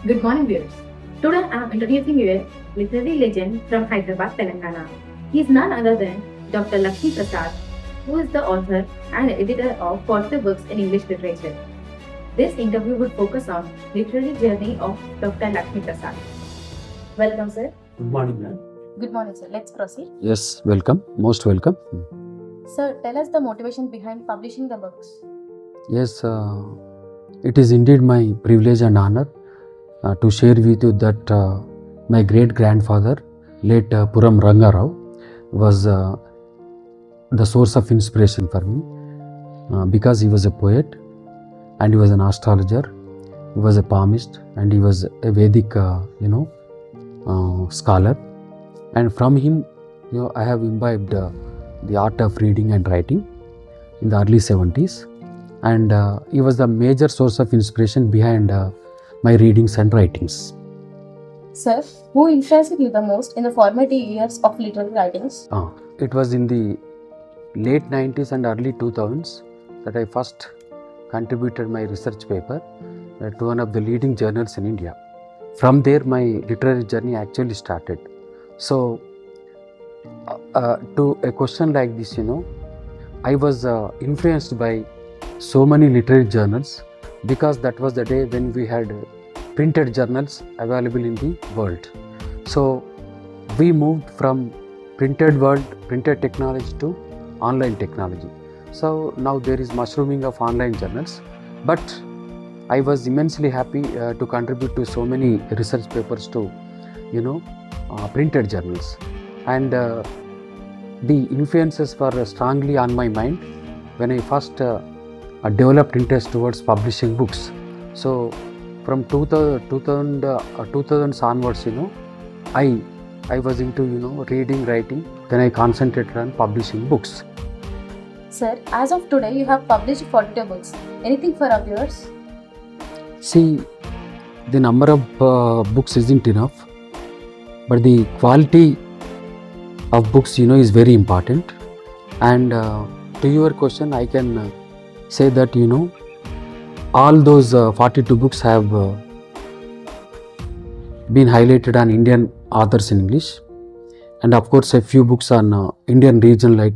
Good morning, viewers. Today I am introducing you a literary legend from Hyderabad, Telangana. He is none other than Dr. Laxmiprasad, who is the author and editor of 40 books in English literature. This interview would focus on literary journey of Dr. Laxmiprasad. Welcome, sir. Good morning, ma'am. Good morning, sir. Let's proceed. Yes, welcome. Most welcome. Sir, tell us the motivation behind publishing the books. Yes, it is indeed my privilege and honor to share with you that my great-grandfather, late Puram Rangarao, was the source of inspiration for me because he was a poet and he was an astrologer, he was a palmist and he was a Vedic, scholar. And from him, I have imbibed the art of reading and writing in the early 70s. And he was the major source of inspiration behind my readings and writings. Sir, who influenced you the most in the formative years of literary writings? It was in the late 90s and early 2000s that I first contributed my research paper to one of the leading journals in India. From there, my literary journey actually started. So, to a question like this, I was influenced by so many literary journals because that was the day when we had printed journals available in the world. So we moved from printed technology to online technology. So now there is mushrooming of online journals, but I was immensely happy to contribute to so many research papers to printed journals, and the influences were strongly on my mind when I first developed interest towards publishing books. So from 2000s onwards, I was into reading, writing. Then I concentrated on publishing books. Sir, as of today, you have published 42 books. Anything for our viewers? See, the number of books isn't enough, but the quality of books, is very important. And to your question, I can say that all those 42 books have been highlighted on Indian authors in English, and of course a few books on Indian regional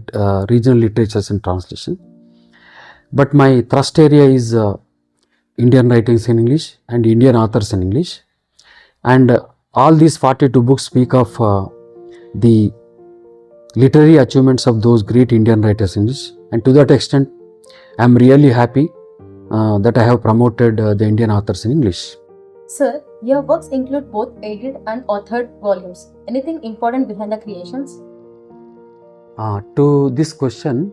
literatures in translation. But my thrust area is Indian writings in English and Indian authors in English, and all these 42 books speak of the literary achievements of those great Indian writers in English, and to that extent I am really happy that I have promoted the Indian authors in English. Sir, your works include both edited and authored volumes. Anything important behind the creations? To this question,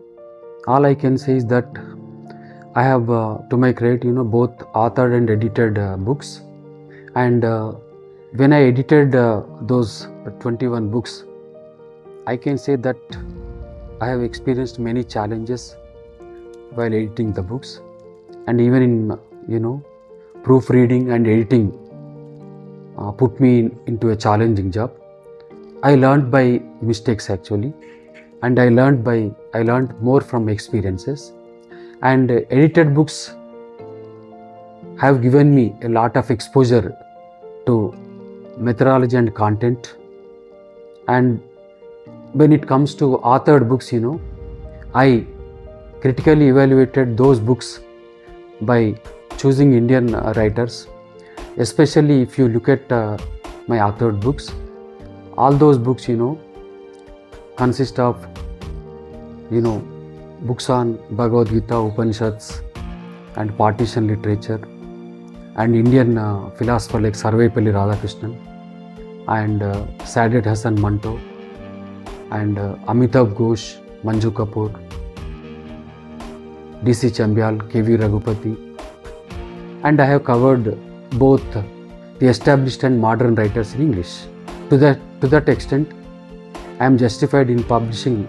all I can say is that I have, to my credit, both authored and edited books. And when I edited those 21 books, I can say that I have experienced many challenges while editing the books, and even in proofreading and editing put me into a challenging job. I learned by mistakes actually, and I learned more from experiences. And edited books have given me a lot of exposure to methodology and content. And when it comes to authored books, I critically evaluated those books by choosing Indian writers, especially if you look at my authored books. All those books, consist of, books on Bhagavad Gita, Upanishads and Partition literature, and Indian philosophers like Sarvepalli Radhakrishnan and Sadat Hasan Manto and Amitabh Ghosh, Manju Kapoor, D.C. Chambyal, K.V. Raghupati, and I have covered both the established and modern writers in English. To that extent, I am justified in publishing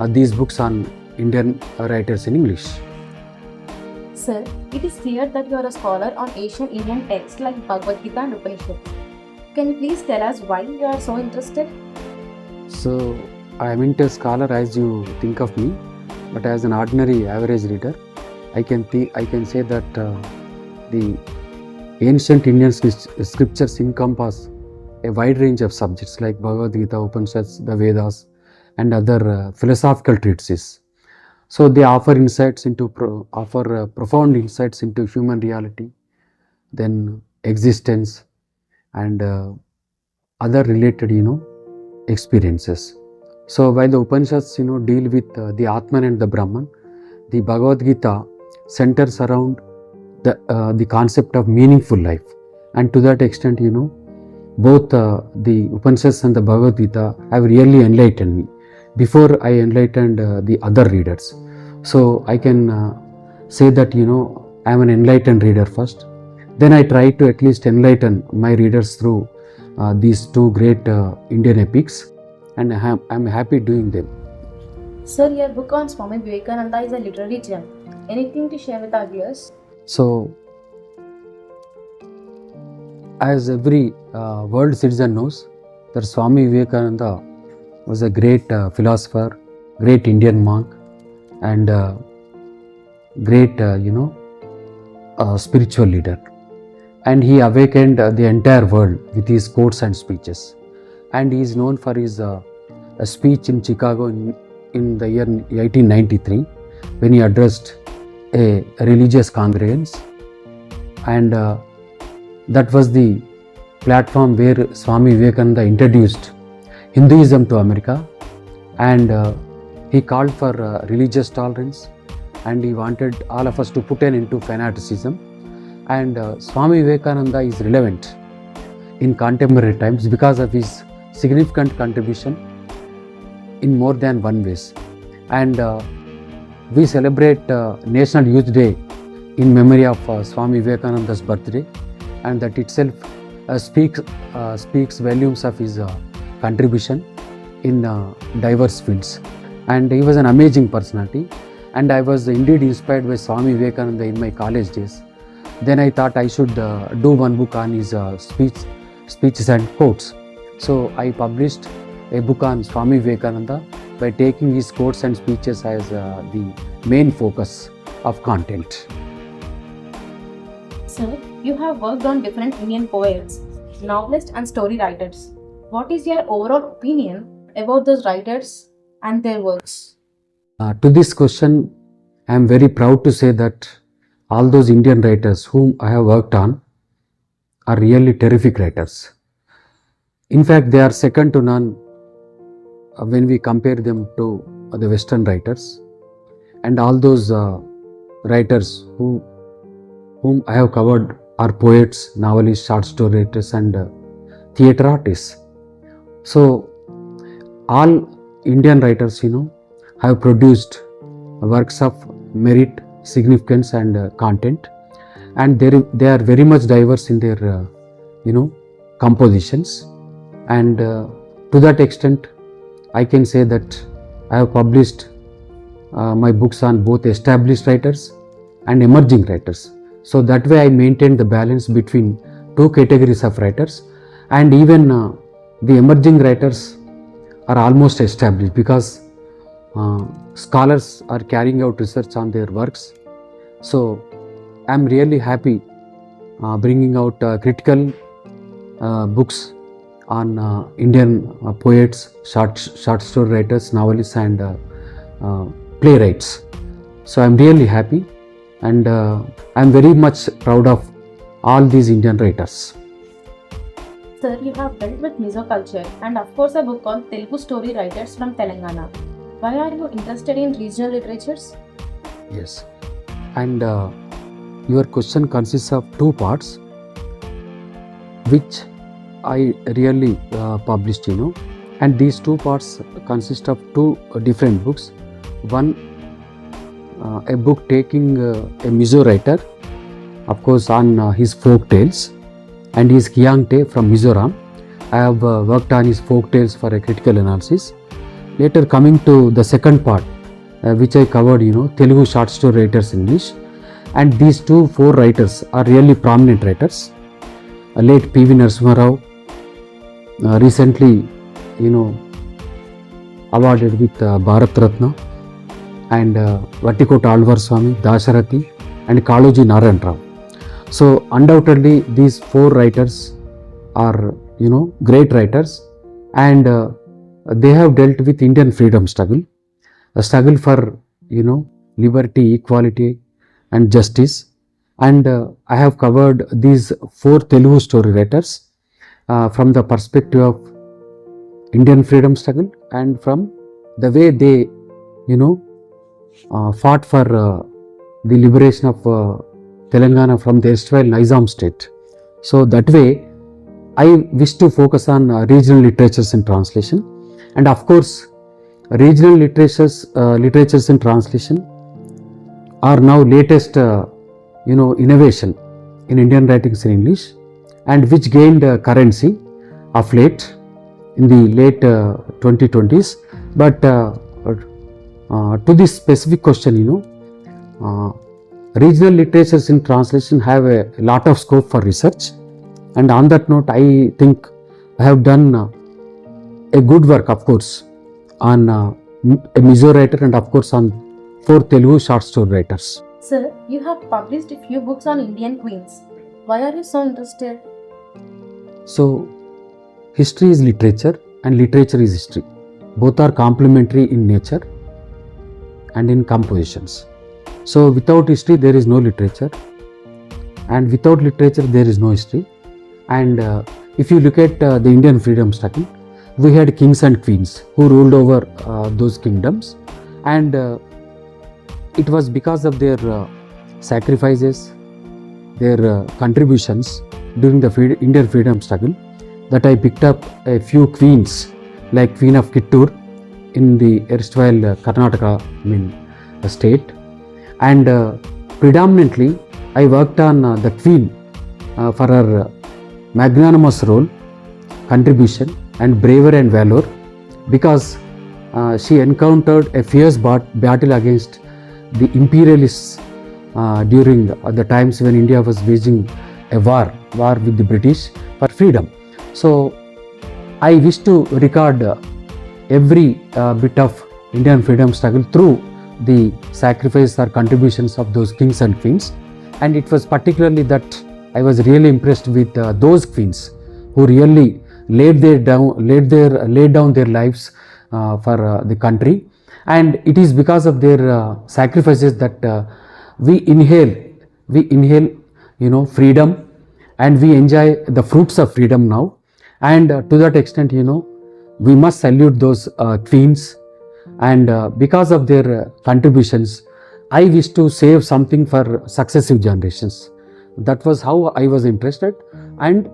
these books on Indian writers in English. Sir, it is clear that you are a scholar on ancient Indian texts like Bhagavad Gita and Upanishads. Can you please tell us why you are so interested? So, I am not a scholar as you think of me, but as an ordinary average reader, I can say that the ancient Indian scriptures encompass a wide range of subjects like Bhagavad Gita, Upanishads, the Vedas, and other philosophical treatises. So they offer profound insights into human reality, then existence, and other related experiences. So while the Upanishads deal with the Atman and the Brahman, the Bhagavad Gita centers around the concept of meaningful life, and to that extent both the Upanishads and the Bhagavad Gita have really enlightened me before I enlightened the other readers. So I can say that I am an enlightened reader first, then I try to at least enlighten my readers through these two great Indian epics, and I am happy doing them. Sir, your book on Swami Vivekananda is a literary gem. Anything to share with our viewers? So, as every world citizen knows, that Swami Vivekananda was a great philosopher, great Indian monk, and great spiritual leader. And he awakened the entire world with his quotes and speeches. And he is known for his speech in Chicago in the year 1893, when he addressed a religious congregants, and that was the platform where Swami Vivekananda introduced Hinduism to America, and he called for religious tolerance, and he wanted all of us to put an end to fanaticism. And Swami Vivekananda is relevant in contemporary times because of his significant contribution in more than one ways. And we celebrate National Youth Day in memory of Swami Vivekananda's birthday, and that itself speaks volumes of his contribution in diverse fields. And he was an amazing personality, and I was indeed inspired by Swami Vivekananda in my college days. Then I thought I should do one book on his speeches and quotes. So I published a book on Swami Vivekananda by taking his quotes and speeches as the main focus of content. Sir, you have worked on different Indian poets, novelists and story writers. What is your overall opinion about those writers and their works? To this question, I am very proud to say that all those Indian writers whom I have worked on are really terrific writers. In fact, they are second to none when we compare them to the Western writers. And all those writers whom I have covered are poets, novelists, short story writers, and theatre artists. So all Indian writers have produced works of merit, significance, and content, and they are very much diverse in their compositions. And to that extent, I can say that I have published my books on both established writers and emerging writers. So that way I maintain the balance between two categories of writers, and even the emerging writers are almost established because scholars are carrying out research on their works. So I am really happy bringing out critical books on Indian poets, short story writers, novelists, and playwrights. So I am really happy, and I am very much proud of all these Indian writers. Sir, you have dealt with Mizo culture and of course a book on Telugu story writers from Telangana. Why are you interested in regional literatures? Yes, and your question consists of two parts, which I really published, and these two parts consist of two different books. One, a book taking a Mizo writer, of course, on his folk tales, and his Kyangte from Mizoram. I have worked on his folk tales for a critical analysis. Later, coming to the second part, which I covered, Telugu short story writers English, and these four writers are really prominent writers. Late P.V. Laxmiprasad, recently, awarded with Bharat Ratna, and Vattikota Alvar Swami, Dasarathi, and Kaloji Narayan Rao. So undoubtedly these four writers are great writers, and they have dealt with Indian freedom struggle, a struggle for liberty, equality and justice. And I have covered these four Telugu story writers from the perspective of Indian freedom struggle and from the way they fought for the liberation of Telangana from the erstwhile Nizam state. So that way I wish to focus on regional literatures in translation, and of course regional literatures in translation are now latest innovation in Indian writings in English, and which gained currency of late in the late 2020s. But to this specific question, regional literatures in translation have a lot of scope for research, and on that note I think I have done a good work, of course, on a Mizo writer and of course on four Telugu short story writers. Sir, you have published a few books on Indian queens. Why are you so interested? So, history is literature and literature is history. Both are complementary in nature and in compositions. So, without history there is no literature, and without literature there is no history. And if you look at the Indian freedom struggle, we had kings and queens who ruled over those kingdoms, and it was because of their sacrifices, their contributions during the Indian freedom struggle that I picked up a few queens, like Queen of Kittur in the erstwhile Karnataka state, and predominantly I worked on the queen for her magnanimous role, contribution and bravery and valor, because she encountered a fierce battle against the imperialists during the times when India was waging a war with the British for freedom. So I wish to record every bit of Indian freedom struggle through the sacrifice or contributions of those kings and queens, and it was particularly that I was really impressed with those queens who really laid down their lives for the country, and it is because of their sacrifices that we inhale freedom, and we enjoy the fruits of freedom now. And to that extent, we must salute those queens, and because of their contributions I wish to save something for successive generations. That was how I was interested, and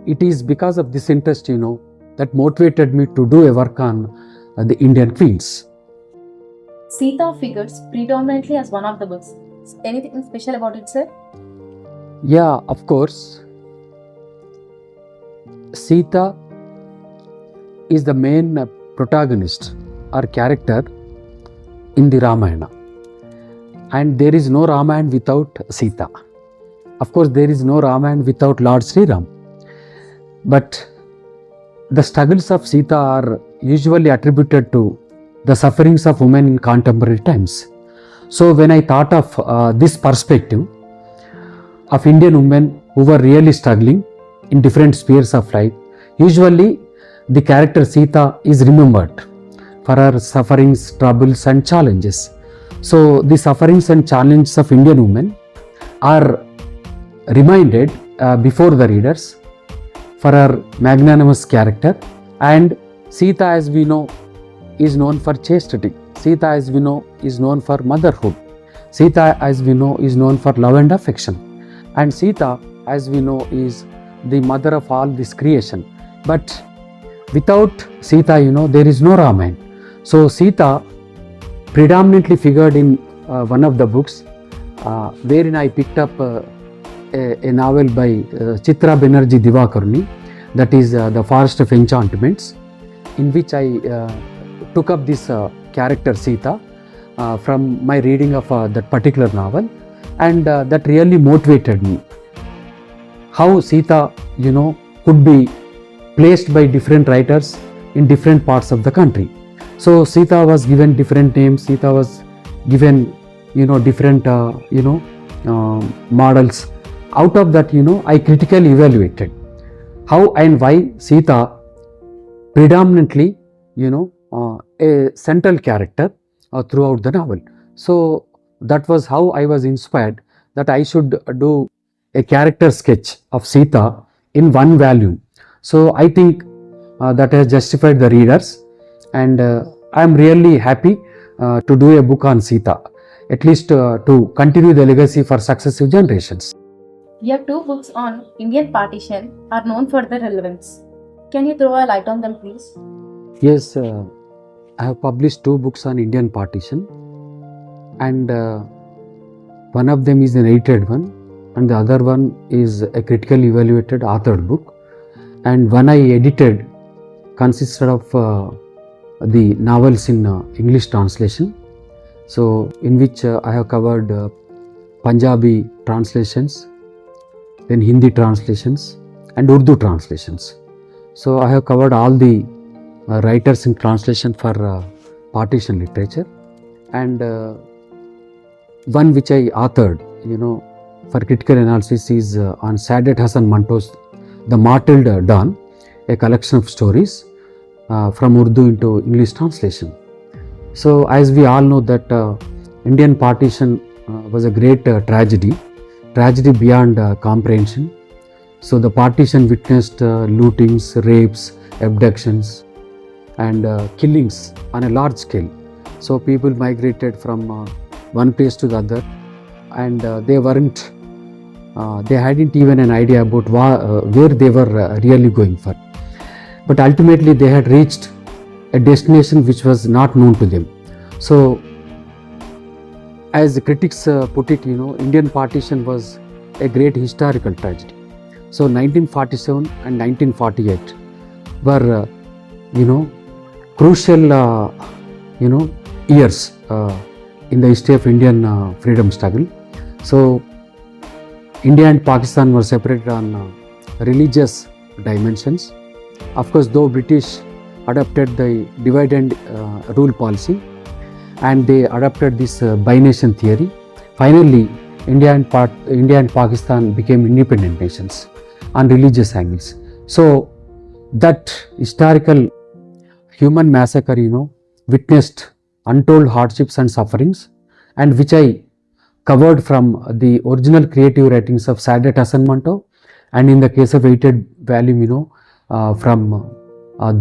it is because of this interest that motivated me to do a work on the Indian queens. Sita figures predominantly as one of the books. Anything special about it, sir? Yeah, of course. Sita is the main protagonist or character in the Ramayana, and there is no Ramayana without Sita. Of course, there is no Ramayana without Lord Sri Ram. But the struggles of Sita are usually attributed to the sufferings of women in contemporary times. So when I thought of this perspective of Indian women who were really struggling in different spheres of life, usually the character Sita is remembered for her sufferings, troubles and challenges. So the sufferings and challenges of Indian women are reminded before the readers for her magnanimous character. And Sita, as we know, is known for chastity. Sita, as we know, is known for motherhood. Sita, as we know, is known for love and affection. And Sita, as we know, is the mother of all this creation. But without Sita, there is no Ramayana. So Sita predominantly figured in one of the books wherein I picked up a novel by Chitra Banerjee Divakaruni, that is The Forest of Enchantments, in which I took up this character Sita from my reading of that particular novel, and that really motivated me. How Sita, could be placed by different writers in different parts of the country. So Sita was given different names, Sita was given, different, models out of that, I critically evaluated how and why Sita predominantly, a central character throughout the novel. So that was how I was inspired that I should do a character sketch of Sita in one volume. So I think that has justified the readers, and I am really happy to do a book on Sita, at least to continue the legacy for successive generations. Your two books on Indian partition are known for their relevance. Can you throw a light on them, please? Yes, I have published two books on Indian partition, and one of them is an edited one, and the other one is a critically evaluated authored book. And one I edited consisted of the novels in English translation, so in which I have covered Punjabi translations, then Hindi translations, and Urdu translations. So I have covered all the writers in translation for partition literature, and one which I authored, for critical analysis is on Sadat Hasan Manto's The Mottled Dawn, a collection of stories from Urdu into English translation. So as we all know that Indian partition was a great tragedy beyond comprehension. So the partition witnessed lootings, rapes, abductions, and killings on a large scale. So people migrated from one place to the other, and they hadn't even an idea about where they were really going for. But ultimately they had reached a destination which was not known to them. So as the critics put it, Indian partition was a great historical tragedy. So 1947 and 1948 were, crucial, years in the history of Indian freedom struggle. So India and Pakistan were separated on religious dimensions. Of course, though British adopted the divide and rule policy, and they adopted this bi-nation theory, finally India and Pakistan became independent nations on religious angles. So that historical human massacre, witnessed untold hardships and sufferings, and which I covered from the original creative writings of Sadat Hasan Manto, and in the case of edited volume, from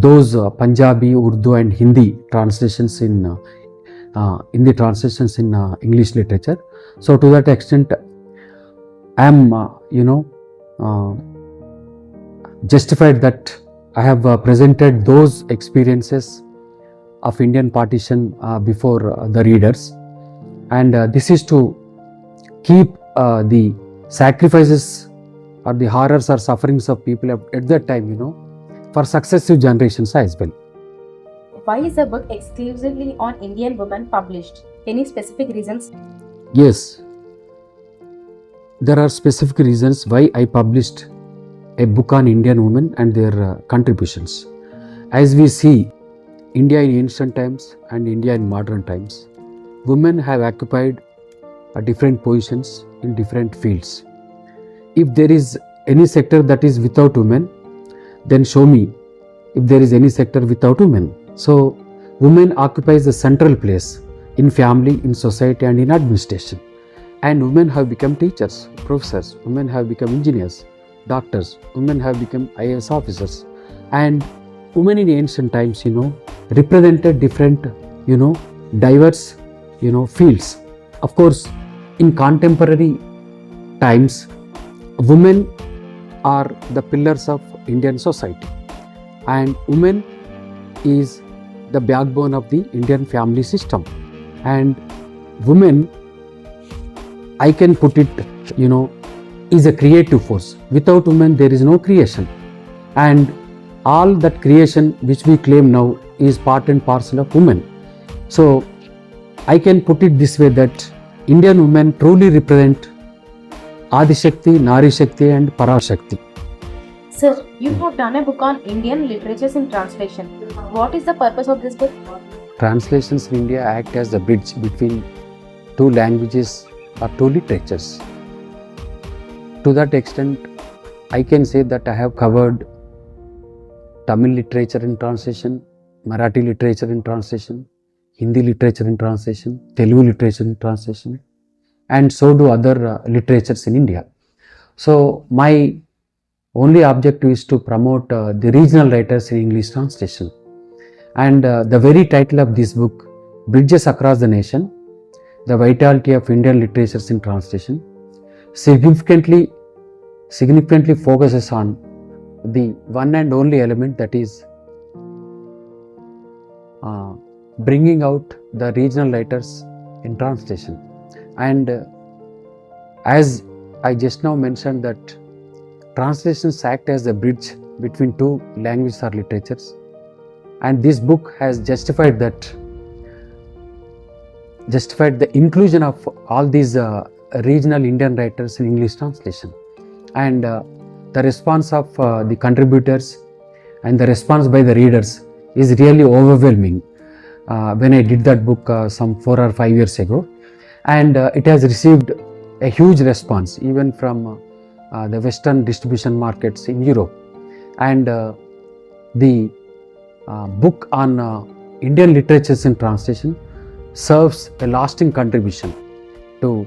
those Punjabi, Urdu and Hindi translations in English literature. So to that extent, I am justified that I have presented those experiences of Indian partition before the readers, and this is to keep the sacrifices or the horrors or sufferings of people at that time, for successive generations as well. Why is the book exclusively on Indian women published? Any specific reasons? Yes, there are specific reasons why I published a book on Indian women and their contributions. As we see, India in ancient times and India in modern times, women have occupied different positions in different fields. If there is any sector that is without women, then show me if there is any sector without women. So women occupies the central place in family, in society and in administration. And women have become teachers, professors, women have become engineers, doctors, women have become IAS officers. And women in ancient times, represented different, diverse, fields. Of course, in contemporary times, women are the pillars of Indian society, and women is the backbone of the Indian family system. And women, I can put it, is a creative force. Without women, there is no creation. And all that creation which we claim now is part and parcel of women. So I can put it this way, that Indian women truly represent Adi Shakti, Nari Shakti and Parashakti. Sir, you have done a book on Indian literatures in translation. What is the purpose of this book? Translations in India act as the bridge between two languages or two literatures. to that extent, I can say that I have covered Tamil literature in translation, Marathi literature in translation, Hindi literature in translation, Telugu literature in translation, and so do other literatures in India. So my only objective is to promote the regional writers in English translation. And the very title of this book, Bridges Across the Nation, The Vitality of Indian Literatures in Translation, significantly focuses on the one and only element, that is bringing out the regional writers in translation. And as I just now mentioned, that translations act as a bridge between two languages or literatures, and this book has justified the inclusion of all these regional Indian writers in English translation. And the response of the contributors and the response by the readers is really overwhelming. When I did that book some 4 or 5 years ago, and it has received a huge response even from the Western distribution markets in Europe. And the book on Indian literatures in translation serves a lasting contribution to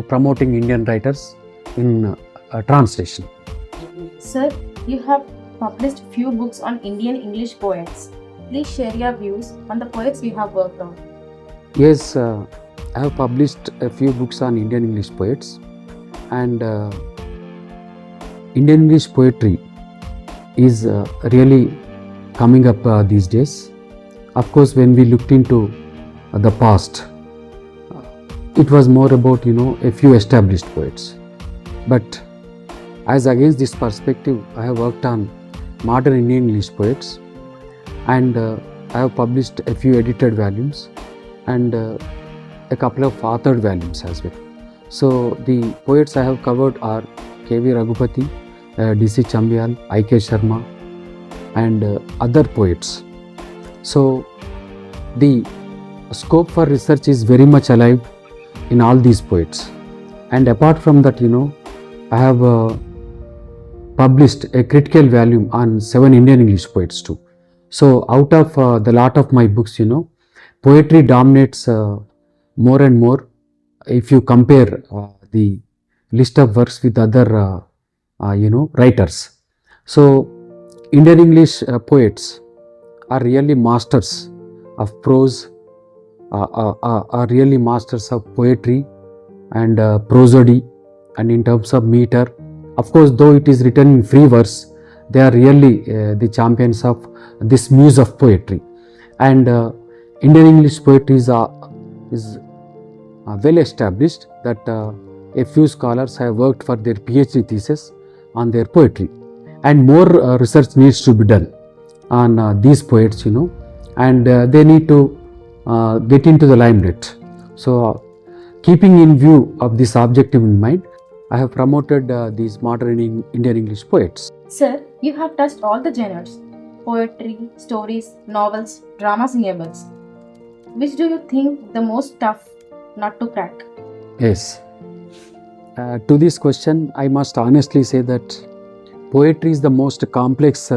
promoting Indian writers in translation. Sir, you have published few books on Indian English poets. Please share your views on the poets you have worked on. Yes, I have published a few books on Indian English poets, and Indian English poetry is really coming up these days. Of course, when we looked into the past, it was more about a few established poets. But as against this perspective, I have worked on modern Indian English poets, and I have published a few edited volumes and a couple of authored volumes as well. So the poets I have covered are K.V. Raghupati, D.C. Chambyal, I.K. Sharma, and other poets. So the scope for research is very much alive in all these poets. And apart from that, I have published a critical volume on 7 Indian English poets too. So out of the lot of my books, poetry dominates more and more if you compare the list of works with other writers. So Indian English poets are really masters of prose, are really masters of poetry and prosody, and in terms of meter. Of course, though it is written in free verse, they are really the champions of this muse of poetry. And Indian English poetry is well established that a few scholars have worked for their PhD thesis on their poetry, and more research needs to be done on these poets, and they need to get into the limelight. So keeping in view of this objective in mind, I have promoted these modern Indian English poets. Sir, you have touched all the genres: poetry, stories, novels, dramas in your books. Which do you think the most tough not to crack? Yes. To this question, I must honestly say that poetry is the most complex,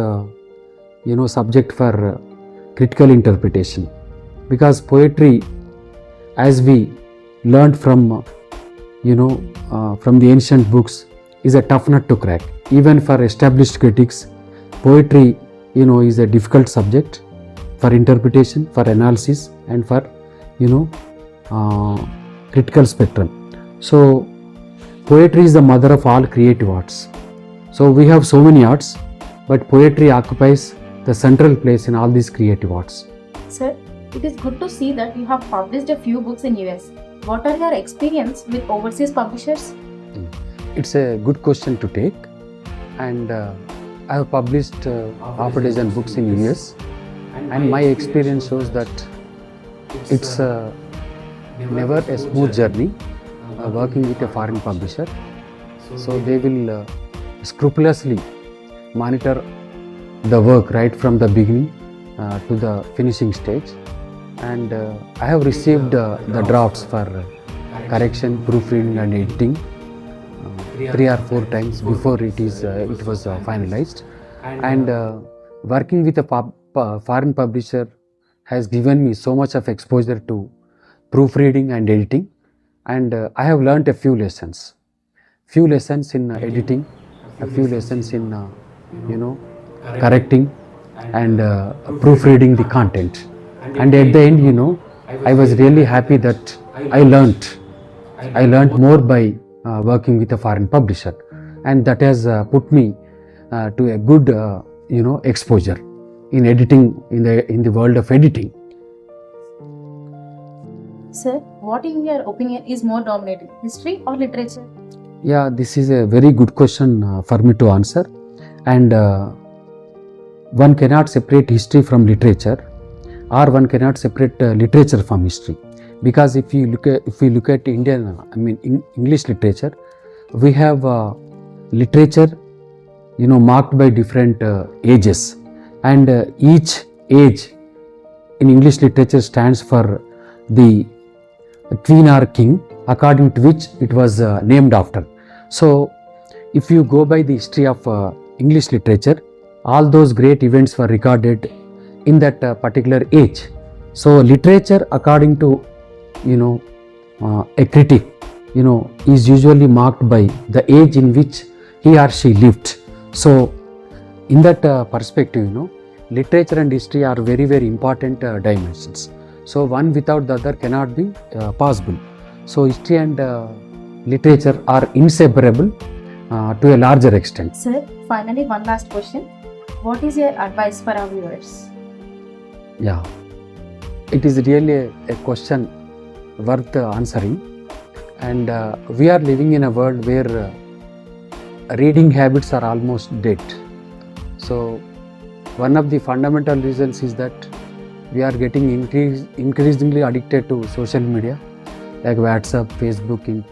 subject for critical interpretation, because poetry, as we learned from the ancient books, is a tough nut to crack. Even for established critics, poetry, is a difficult subject for interpretation, for analysis, and for, critical spectrum. So poetry is the mother of all creative arts. So we have so many arts, but poetry occupies the central place in all these creative arts. Sir, it is good to see that you have published a few books in US. What are your experience with overseas publishers? It's a good question to take, and I have published half a dozen books in US, and my experience shows that it's never a smooth journey working with a foreign publisher. So they will scrupulously monitor the work right from the beginning to the finishing stage, and I have received the drafts for correction, proofreading and editing. 3 or 4 times before it was finalized. And working with a foreign publisher has given me so much of exposure to proofreading and editing, and I have learnt a few lessons in editing, a few lessons in correcting and proofreading the content. And at the end, I was really happy that I learnt more by working with a foreign publisher, and that has put me to a good exposure in editing, in the world of editing. Sir, what in your opinion is more dominating, history or literature? Yeah, this is a very good question for me to answer, and one cannot separate history from literature, or one cannot separate literature from history, because if we look at English literature, we have literature marked by different ages, and each age in English literature stands for the queen or king according to which it was named after. So if you go by the history of English literature, all those great events were recorded in that particular age. So literature, according to a critic, is usually marked by the age in which he or she lived. So in that perspective, literature and history are very, very important dimensions. So one without the other cannot be possible. So history and literature are inseparable to a larger extent. Sir, finally one last question. What is your advice for our viewers? Yeah, it is really a question worth answering, and we are living in a world where reading habits are almost dead. So one of the fundamental reasons is that we are getting increasingly addicted to social media like WhatsApp, Facebook,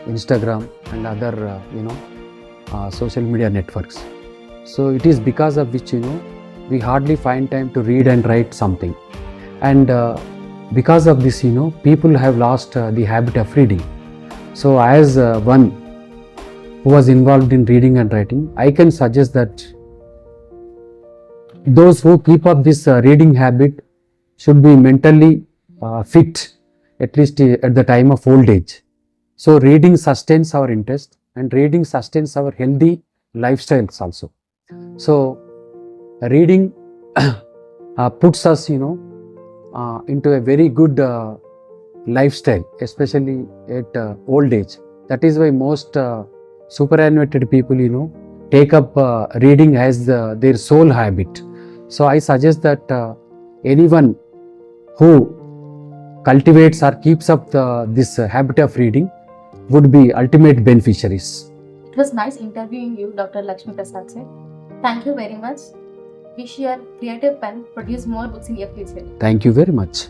Instagram and other social media networks. So it is because of which we hardly find time to read and write something, and because of this people have lost the habit of reading. So as one who was involved in reading and writing, I can suggest that those who keep up this reading habit should be mentally fit, at least at the time of old age. So reading sustains our interest, and reading sustains our healthy lifestyles also. So reading puts us into a very good lifestyle, especially at old age. That is why most superannuated people take up reading as their sole habit. So I suggest that anyone who cultivates or keeps up this habit of reading would be ultimate beneficiaries. It was nice interviewing you, Dr. Laxmiprasad sir. Thank you very much. Wish your creative pen produce more books in your future. Thank you very much.